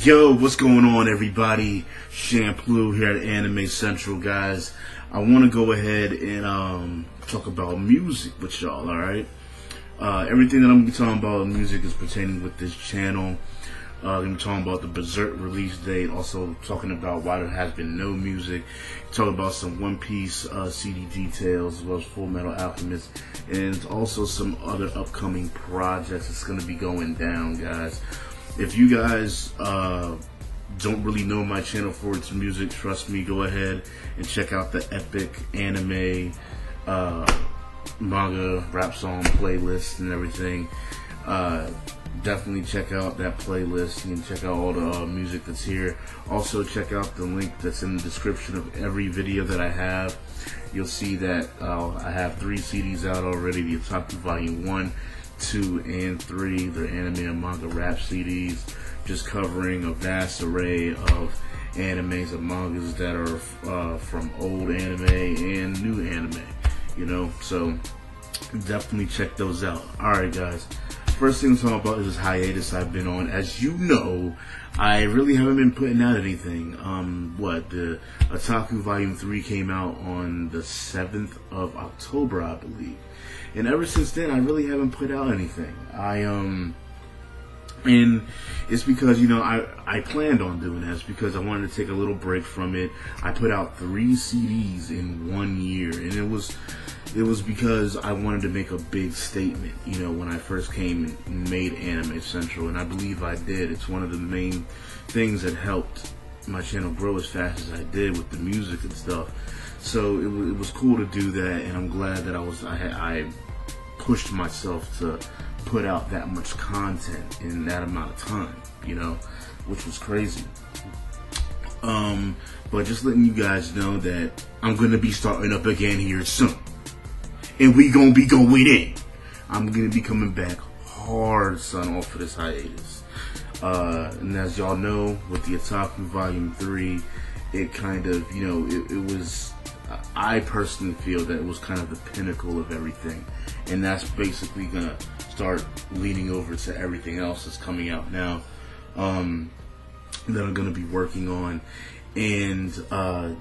Yo, what's going on, everybody? Shampoo here at Anime Central, guys. I want to go ahead and talk about music with y'all, alright? Everything that I'm going to be talking about music is pertaining with this channel. I'm going to be talking about the Berserk release date, also talking about why there has been no music, talking about some One Piece CD details, as well as Full Metal Alchemist, and also some other upcoming projects that's going to be going down, guys. If you guys don't really know my channel for its music, trust me, go ahead and check out the epic anime manga rap song playlist and everything. Definitely check out that playlist. You can check out all the music that's here. Also check out the link that's in the description of every video that I have. You'll see that I have 3 CDs out already, the Otaku Volume 1, 2, and 3. They're anime and manga rap CDs, just covering a vast array of animes and mangas that are from old anime and new anime, you know, so definitely check those out. Alright, guys, first thing to talk about is this hiatus I've been on. As you know, I really haven't been putting out anything. The Otaku Volume 3 came out on the 7th of October, I believe. And ever since then, I really haven't put out anything. And it's because, you know, I planned on doing this because I wanted to take a little break from it. I put out 3 CDs in 1 year, and it was because I wanted to make a big statement, you know, when I first came and made Anime Central, and I believe I did. It's one of the main things that helped my channel grow as fast as I did with the music and stuff. So it was cool to do that, and I'm glad that I pushed myself to put out that much content in that amount of time, you know, which was crazy. But just letting you guys know that I'm gonna be starting up again here soon, and we gonna be going in. I'm gonna be coming back hard, son, off of this hiatus. And as y'all know, with the Otaku Volume 3, it kind of, you know, it was, I personally feel that it was kind of the pinnacle of everything, and that's basically gonna start leaning over to everything else that's coming out now, that I'm gonna be working on. And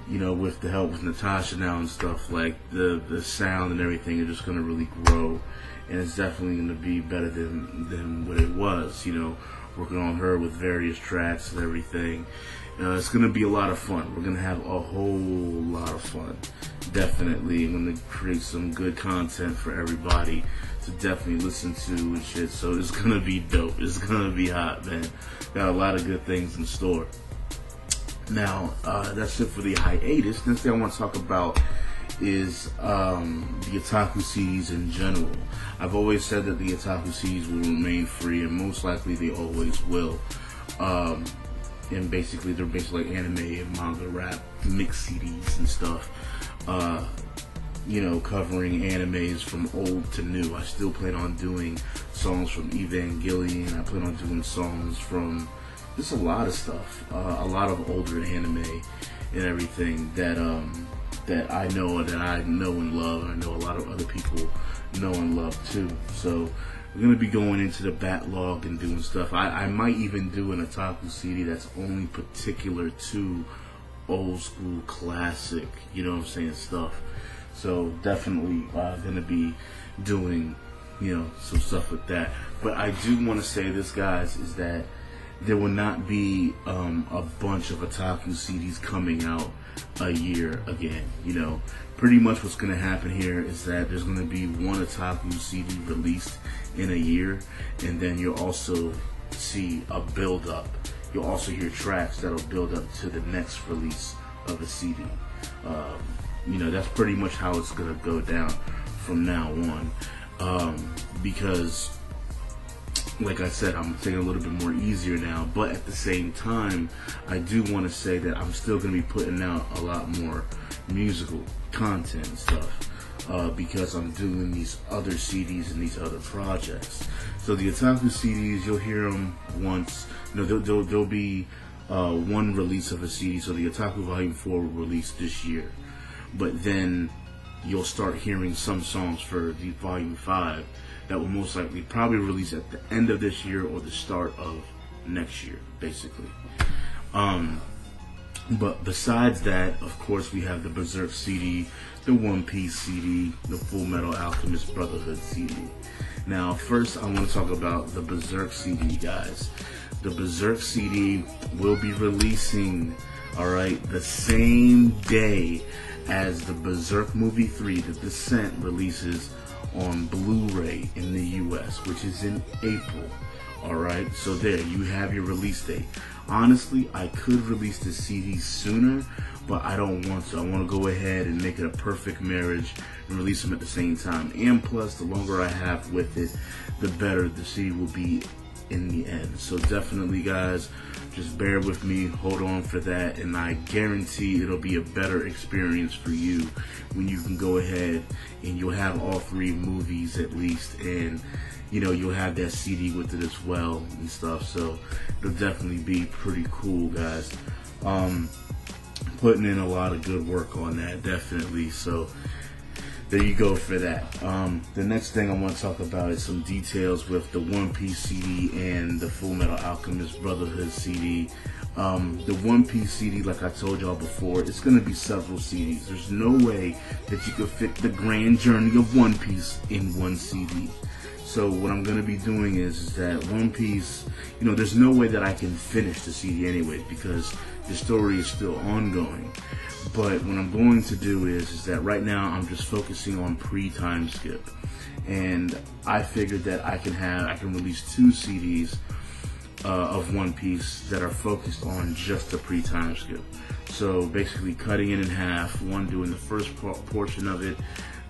you know, with the help with Natascha now and stuff, like the sound and everything are just gonna really grow, and it's definitely gonna be better than what it was, you know, working on her with various tracks and everything. It's going to be a lot of fun. We're going to have a whole lot of fun. Definitely. I'm going to create some good content for everybody to definitely listen to and shit. So it's going to be dope. It's going to be hot, man. Got a lot of good things in store. Now, that's it for the hiatus. Next thing I want to talk about is the Otaku CDs in general. I've always said that the Otaku CDs will remain free, and most likely they always will. And basically, they're basically like anime and manga rap mix CDs and stuff. You know, covering animes from old to new. I still plan on doing songs from Evangelion. I plan on doing songs from just a lot of stuff. A lot of older anime and everything that I know and love, and I know a lot of other people know and love too. So we're going to be going into the backlog and doing stuff. I might even do an Otaku CD that's only particular to old school classic, you know what I'm saying, stuff. So definitely going to be doing, you know, some stuff with that. But I do want to say this, guys, is that there will not be a bunch of Otaku CDs coming out a year again. You know, pretty much what's going to happen here is that there's going to be one Otaku CD released in a year, and then you'll also see a build up. You'll also hear tracks that'll build up to the next release of a CD. You know, that's pretty much how it's going to go down from now on, because like I said, I'm taking a little bit more easier now, but at the same time, I do want to say that I'm still going to be putting out a lot more musical content and stuff, because I'm doing these other CDs and these other projects. So the Otaku CDs, you'll hear them once. You know, there'll be one release of a CD. So the Otaku Volume 4 will release this year, but then you'll start hearing some songs for the Volume 5 that will most likely probably release at the end of this year or the start of next year, basically. But besides that, of course, we have the Berserk CD, the One Piece CD, the Full Metal Alchemist Brotherhood CD. Now, first, I want to talk about the Berserk CD, guys. The Berserk CD will be releasing, alright, the same day as the Berserk Movie 3, The Descent, releases on Blu-ray in the US, which is in April. Alright, so there, you have your release date. Honestly, I could release the CD sooner, but I don't want to. I want to go ahead and make it a perfect marriage and release them at the same time. And plus, the longer I have with it, the better the CD will be in the end. So definitely, guys, just bear with me, hold on for that, and I guarantee it'll be a better experience for you when you can go ahead and you'll have all three movies at least, and you know, you'll have that CD with it as well and stuff. So it'll definitely be pretty cool, guys. Putting in a lot of good work on that, definitely. So there you go for that. The next thing I want to talk about is some details with the One Piece CD and the Full Metal Alchemist Brotherhood CD. The One Piece CD, like I told y'all before, it's going to be several CDs. There's no way that you could fit the grand journey of One Piece in one CD. So what I'm going to be doing is that One Piece, you know, there's no way that I can finish the CD anyway because the story is still ongoing. But what I'm going to do is that right now I'm just focusing on pre-time skip. And I figured that I can release 2 CDs of One Piece that are focused on just the pre-time skip. So basically cutting it in half, one doing the first portion of it,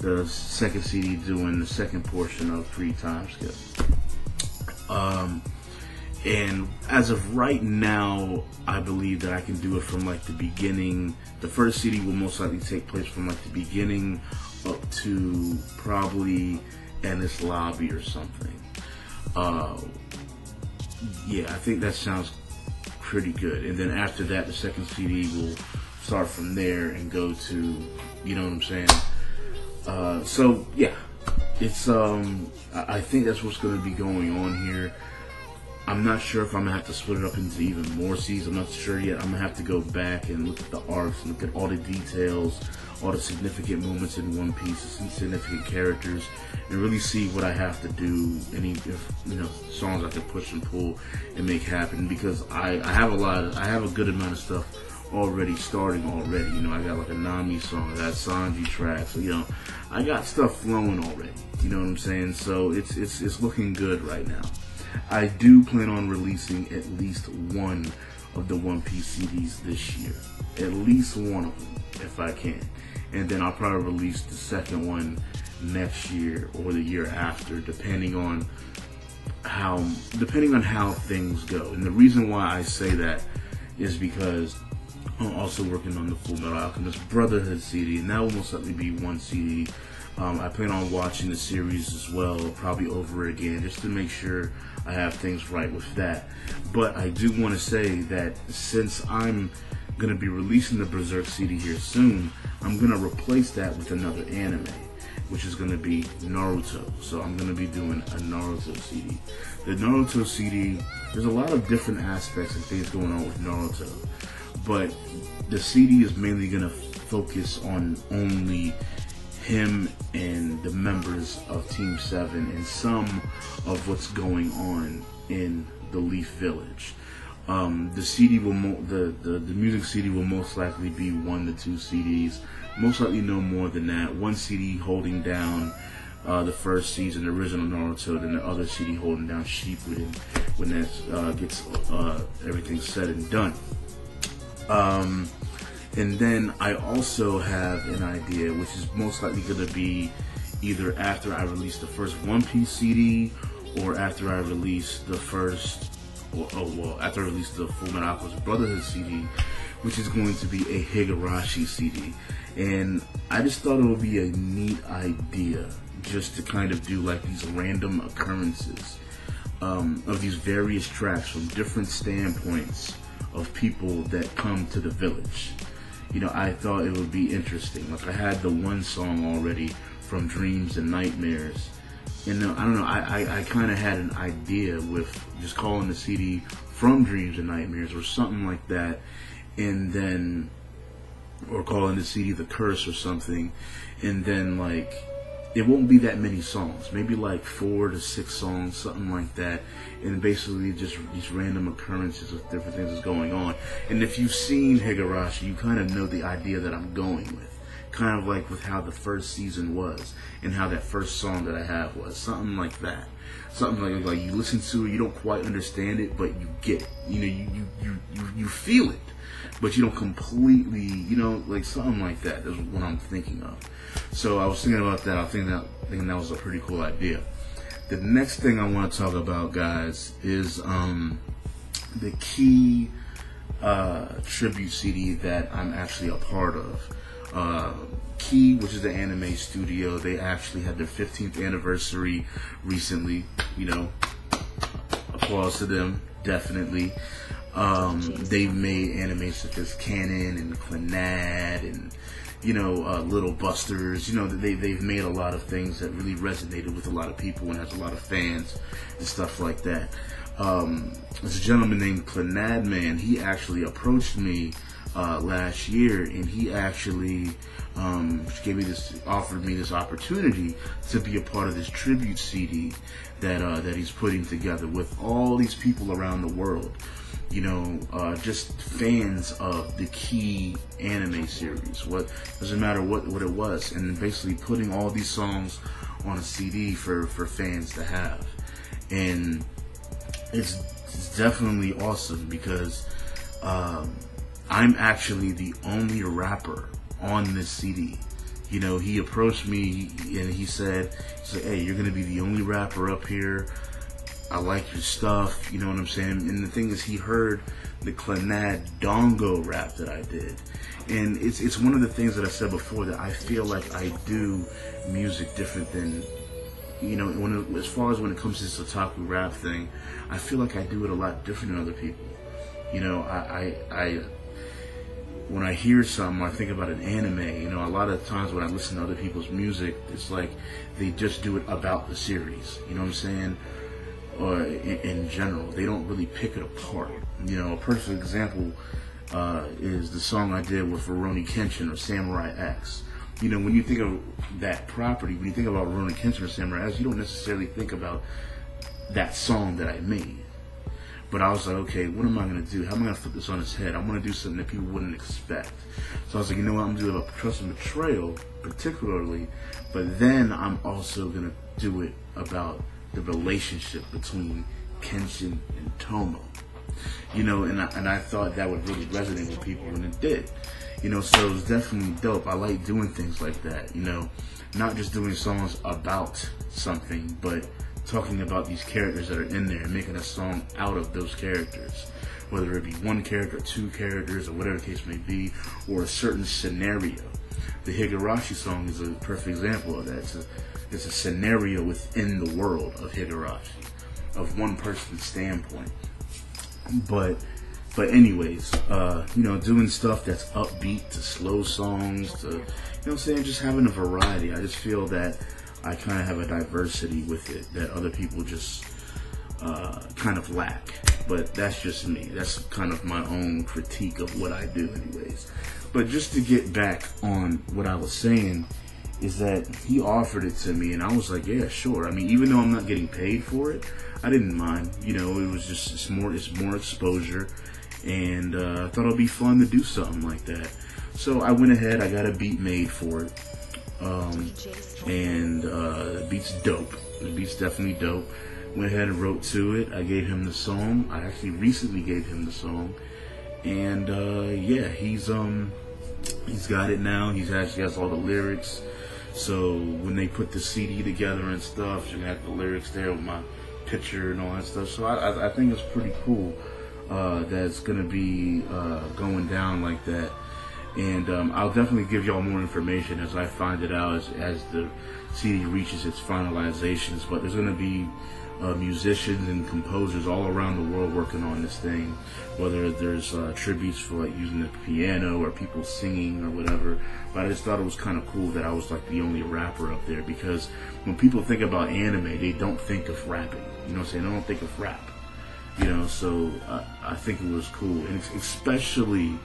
the second CD doing the second portion of pre-time skip. And as of right now, I believe that I can do it from like the beginning. The first CD will most likely take place from like the beginning up to probably Ennis Lobby or something. Yeah, I think that sounds pretty good. And then after that, the second CD will start from there and go to, you know what I'm saying? So yeah, it's I think that's what's going to be going on here. I'm not sure if I'm gonna have to split it up into even more CDs. I'm not sure yet. I'm gonna have to go back and look at the arcs, look at all the details, all the significant moments in One Piece, and significant characters, and really see what I have to do. Any, songs I can push and pull and make happen, because I have a good amount of stuff already starting already. You know, I got like a Nami song, I got Sanji tracks. So, I got stuff flowing already. You know what I'm saying? So it's looking good right now. I do plan on releasing at least one of the One Piece CDs this year. At least one of them, if I can. And then I'll probably release the second one next year or the year after, depending on how things go. And the reason why I say that is because I'm also working on the Full Metal Alchemist Brotherhood CD, and that will most likely be one CD. I plan on watching the series as well, probably over again, just to make sure I have things right with that. But I do want to say that since I'm going to be releasing the Berserk CD here soon, I'm going to replace that with another anime, which is going to be Naruto. So I'm going to be doing a Naruto CD. The Naruto CD, there's a lot of different aspects and things going on with Naruto, but the CD is mainly going to focus on only him and the members of Team 7 and some of what's going on in the Leaf Village. The CD will the music CD will most likely be 1 to 2 CDs, most likely no more than that. One CD holding down the first season, the original Naruto, then the other CD holding down Shippuden when that gets everything said and done. And then I also have an idea, which is most likely going to be either after I release the first One Piece CD, or after I release the after I release the Full Metal Alchemist Brotherhood CD, which is going to be a Higurashi CD. And I just thought it would be a neat idea just to kind of do like these random occurrences of these various tracks from different standpoints of people that come to the village. I thought it would be interesting. Like, I had the one song already from Dreams and Nightmares. And I don't know, I kind of had an idea with just calling the CD from dreams and nightmares or something like that, and then, or calling the CD The Curse or something, and then like it won't be that many songs, maybe like 4 to 6 songs, something like that, and basically just these random occurrences of different things that's going on. And if you've seen Higurashi, you kind of know the idea that I'm going with, kind of like with how the first season was and how that first song that I have was, something like that. Something like you listen to it, you don't quite understand it, but you get it. You feel it, but you don't completely, like something like that is what I'm thinking of. So I was thinking about that. I think that was a pretty cool idea. The next thing I want to talk about, guys, is the key tribute CD that I'm actually a part of. Key, which is the anime studio, they actually had their 15th anniversary recently. Applause to them, definitely. They've made anime such as Canon and Clannad and Little Busters. They've made a lot of things that really resonated with a lot of people and has a lot of fans and stuff like that. There's a gentleman named Clannad Man. He actually approached me last year, and he actually offered me this opportunity to be a part of this tribute CD that he's putting together with all these people around the world. Just fans of the key anime series. Doesn't matter what it was, and basically putting all these songs on a CD for fans to have, and it's definitely awesome because I'm actually the only rapper on this CD. He approached me and he said, "Hey, you're gonna be the only rapper up here. I like your stuff," you know what I'm saying? And the thing is, he heard the Clannad Dongo rap that I did. And it's one of the things that I said before, that I feel like I do music different than, as far as when it comes to this otaku rap thing, I feel like I do it a lot different than other people. When I hear something, I think about an anime, a lot of times when I listen to other people's music, it's like they just do it about the series, you know what I'm saying? Or in general, they don't really pick it apart. A perfect example is the song I did with Rurouni Kenshin or Samurai X. When you think of that property, when you think about Rurouni Kenshin or Samurai X, you don't necessarily think about that song that I made. But I was like, okay, what am I going to do? How am I going to flip this on its head? I want to do something that people wouldn't expect. So I was like, you know what, I'm going to do about Trust and Betrayal, particularly, but then I'm also going to do it about the relationship between Kenshin and Tomo. And I thought that would really resonate with people, and it did. So it was definitely dope. I like doing things like that, not just doing songs about something, but talking about these characters that are in there and making a song out of those characters, whether it be one character, 2 characters, or whatever the case may be, or a certain scenario. The Higurashi song is a perfect example of that. It's a scenario within the world of Higurashi, of one person's standpoint. But anyways, doing stuff that's upbeat to slow songs to, just having a variety. I just feel that I kind of have a diversity with it that other people just kind of lack. But that's just me. That's kind of my own critique of what I do anyways. But just to get back on what I was saying, is that he offered it to me, and I was like, yeah, sure. I mean, even though I'm not getting paid for it, I didn't mind. It was just, it's more exposure, and I thought it'd be fun to do something like that. So I went ahead, I got a beat made for it, and the beat's dope. The beat's definitely dope. Went ahead and wrote to it. I gave him the song. I actually recently gave him the song, and yeah, he's got it now. He's actually has all the lyrics. So when they put the CD together and stuff, you're gonna have the lyrics there with my picture and all that stuff. So I think it's pretty cool that it's gonna be going down like that. And I'll definitely give y'all more information as I find it out as the CD reaches its finalizations. But there's gonna be musicians and composers all around the world working on this thing, whether there's tributes for like using the piano or people singing or whatever. But I just thought it was kind of cool that I was like the only rapper up there, because when people think about anime, they don't think of rapping, you know what I'm saying? They don't think of rap. You know, so I think it was cool, and especially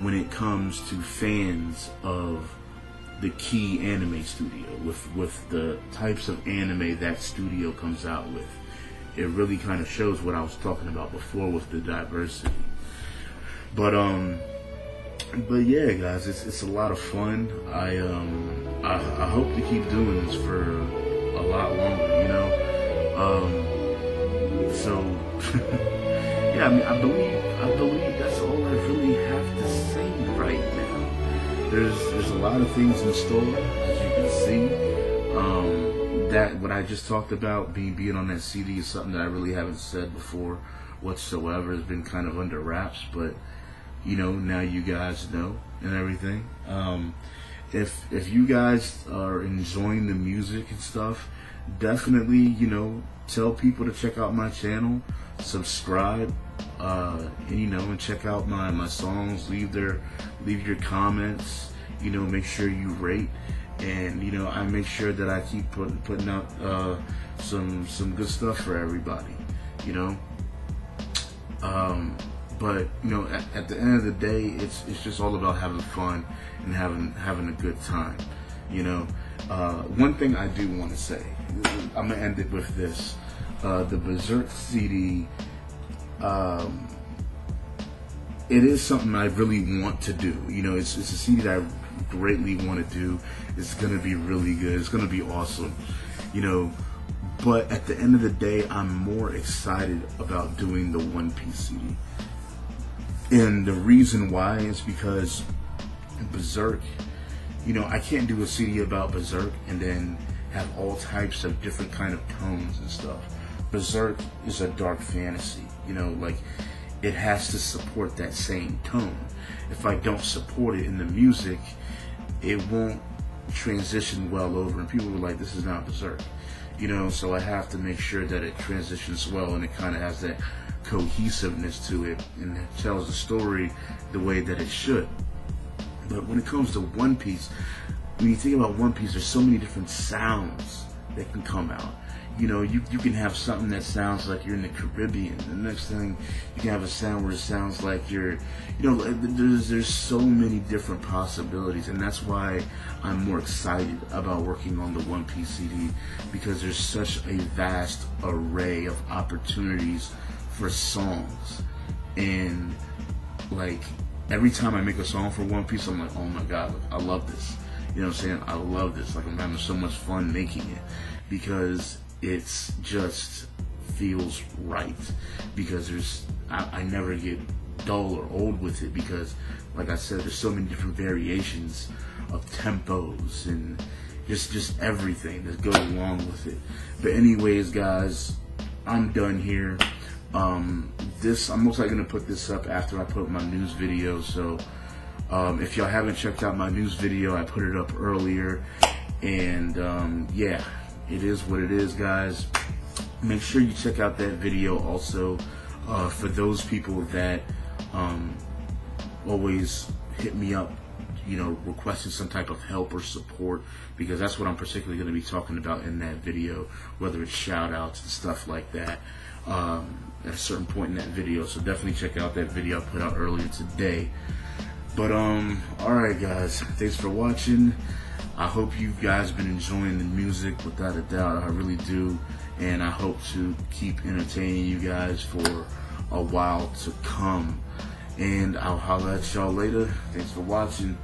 when it comes to fans of the key anime studio, with the types of anime that studio comes out with. It really kind of shows what I was talking about before with the diversity. But yeah, guys, it's a lot of fun. I hope to keep doing this for a lot longer, you know. So yeah, I mean, I believe that's all I really have to say right now. There's a lot of things in store, as you can see. That what I just talked about, being on that CD, is something that I really haven't said before whatsoever. It's been kind of under wraps, but you know, now you guys know and everything. If you guys are enjoying the music and stuff, definitely, you know, tell people to check out my channel, subscribe, and, you know, and check out my songs. Leave your comments. You know, make sure you rate, and you know, I make sure that I keep putting out some good stuff for everybody. You know. But you know, at the end of the day, it's just all about having fun and having a good time. You know, one thing I do want to say, I'm gonna end it with this: the Berserk CD. It is something I really want to do. You know, it's a CD that I greatly want to do. It's gonna be really good. It's gonna be awesome. You know. But at the end of the day, I'm more excited about doing the One Piece CD. And the reason why is because Berserk, you know, I can't do a CD about Berserk and then have all types of different kind of tones and stuff. Berserk is a dark fantasy, you know, like it has to support that same tone. If I don't support it in the music, it won't transition well over, and people were like, this is not Berserk. You know, so I have to make sure that it transitions well and it kind of has that cohesiveness to it and it tells the story the way that it should. But when it comes to One Piece, when you think about One Piece, there's so many different sounds that can come out. You know, you can have something that sounds like you're in the Caribbean. The next thing, you can have a sound where it sounds like you're, you know, there's so many different possibilities, and that's why I'm more excited about working on the One Piece CD, because there's such a vast array of opportunities for songs. And like every time I make a song for One Piece, I'm like, oh my god, I love this. You know what I'm saying? I love this. Like, I'm having so much fun making it because it's just feels right, because I never get dull or old with it, because like I said, there's so many different variations of tempos and just everything that goes along with it. But anyways, guys, I'm done here. I'm most likely gonna put this up after I put my news video, so if y'all haven't checked out my news video, I put it up earlier, and yeah, it is what it is, guys. Make sure you check out that video also. For those people that always hit me up, you know, requesting some type of help or support, because that's what I'm particularly going to be talking about in that video, whether it's shout outs and stuff like that at a certain point in that video. So definitely check out that video I put out earlier today. But alright guys, thanks for watching. I hope you guys been enjoying the music, without a doubt. I really do, and I hope to keep entertaining you guys for a while to come. And I'll holler at y'all later. Thanks for watching.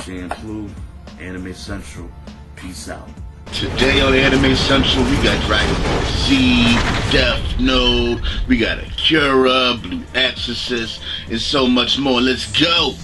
Shampoo, Anime Central. Peace out. Today on Anime Central, we got Dragon Ball Z, Death Note, we got Akira, Blue Exorcist, and so much more. Let's go!